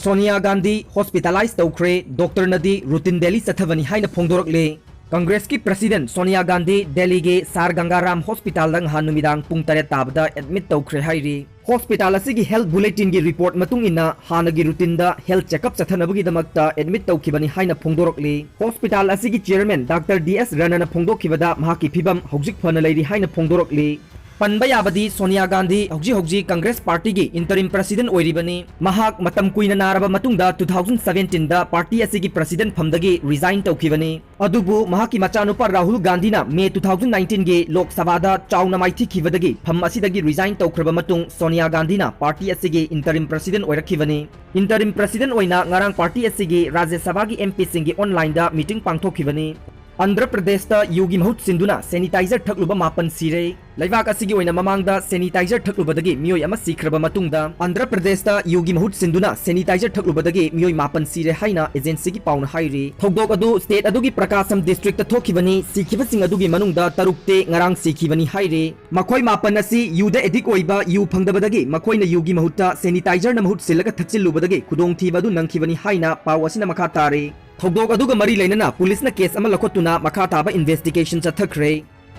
Sonia Gandhi hospitalise तौख्रे doctor नदी routine daily चथबनी हाइना फोंदोरकले कांग्रेस की प्रेसिडेंट सोनिया गांधी दिल्ली के सार गंगाराम हॉस्पिटल हानुमिदांग पुंग 3 ताबदा एडमिट तौख्रे हाइरी हॉस्पिटल असिगी हेल्थ बुलेटिन की रिपोर्ट मतुंग इना हानगी रूटीन दा हेल्थ चेकअप चथनबगी दमकता एडमिट तौखिबनी हाइना फोंदोरकले हॉस्पिटल असिगी चेयरमैन डॉक्टर DS रनना फोंदोखिबदा महाकी फिबम हौजिक फना लेरी हाइना फोंदोरकले पनबा याबदी सोनिया गांधी हौजी कांग्रेस पार्टी की इंटरिम प्रेसिडेंट ओइरिबनी महाक मतम कुइना नारबा मतुंगदा 2017 दा पार्टी असिगी प्रेसिडेंट फमदगी रिजाइन तौखिबनी अदुबु महाकी मचानुपा राहुल गांधी ना मे 2019 गे लोकसभा चाउना माइथिखिबदगी फम असिदगी रिजाइन तौख्रबा मतुंग सोनिया गांधी ना पार्टी असिगी इंटरिम प्रेसिडेंट ओइरखिबनी इंटरिम प्रेसिडेंट ओइना ngarang पार्टी असिगी राज्यसभा की MP सिंगी ऑनलाइन दा मीटिंग पांगथोखिबनी आंध्र प्रदेश यूगी महूत सिंधुना सैनिटाइजर थकलुबा मापन सिरे लेबाक असिगी ओइना ममांगदा सैनिटाइजर थकलुबदगी मियोय अमा सिखरबा मतुंगदा आंध्र प्रदेश यूगी महूत सिंधुना सैनिटाइजर थकलुबदगी मियोय मापन सिरे हाइना एजेंसी की पाउन हाइरी थौदोक अदु स्टेट अदुगी प्रकाशम डिस्ट्रिक्ट थोखिबनी सिखिबसिंग अदुगी मनुंगदा तरुकते ngarang सिखिबनी हाइरे मखोय मापन असि युदा एडिक ओइबा यु फंगदबदगी मखोयना युगी महूता सैनिटाइजर न महूत सिलगा थकचिलुबदगी खुदोंथीबा अदु नंखिबनी हाइना पाव असिना मखा तारे थौदोक अदुगा मरी लेनना पुलिस न केस अमा लखोतुना मखा ताबा इन्वेस्टिगेशन चथखरे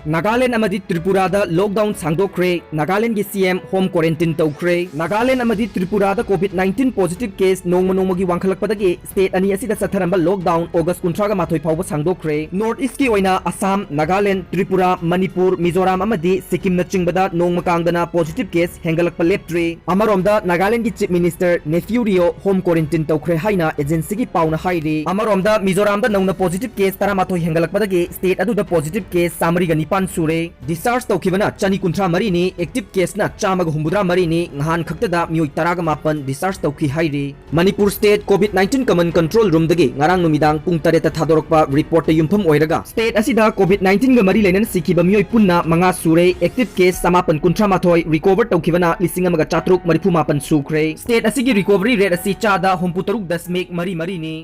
नागालैंड अमदी त्रिपुरा दा लॉकडाउन सांगदोखरे नागालैंड की CM होम क्वारंटाइन तौखरे नागालैंड अमदी त्रिपुरा दा कोविड-19 पॉजिटिव केस नोंगमनोंगगी वांखलकपदगी स्टेट अनि असिदा सथरंबा लॉकडाउन अगस्त 19 माथोय फावबा सांगदोखरे नॉर्थ ईस्ट की ओइना असम नागालैंड त्रिपुरा मणिपुर मिजोराम अमदी सिक्किम न चिंगबदा नोंगमकांगदना पॉजिटिव केस हेंगलकपा लेप्ट्रे अमरोमदा नागालैंड की chief minister Neiphiu Rio home quarantine तौखरे हाइना एजेंसी की पाउना हाइरे अमरोमदा मिजोराम दा नौना पॉजिटिव केस 13 माथोय हेंगलकपदगी स्टेट अदुदा पॉजिटिव केस सामरिगनी सूरे डिस्चार्ज तौखिबना 293 मरीनी एक्टिव केस ना 153 मरीनी nghan खक्तदा मियोय 15 डिस्चार्ज तौखि हाइरे मणिपुर स्टेट कोविड-19 कमन कंट्रोल रूम दगी ngarang numidang pung 3 थादोरकपा रिपोर्ट युमफम ओइरगा स्टेट असिदा कोविड-19 गा मरी लेनन सिखिबा मियोय पुन्ना 5 सूरे एक्टिव केस 953 रिकवर तौखिबना 1434 सुखरे स्टेट असिगी रिकवरी रेट असि चादा 63.3 मरी मरीनी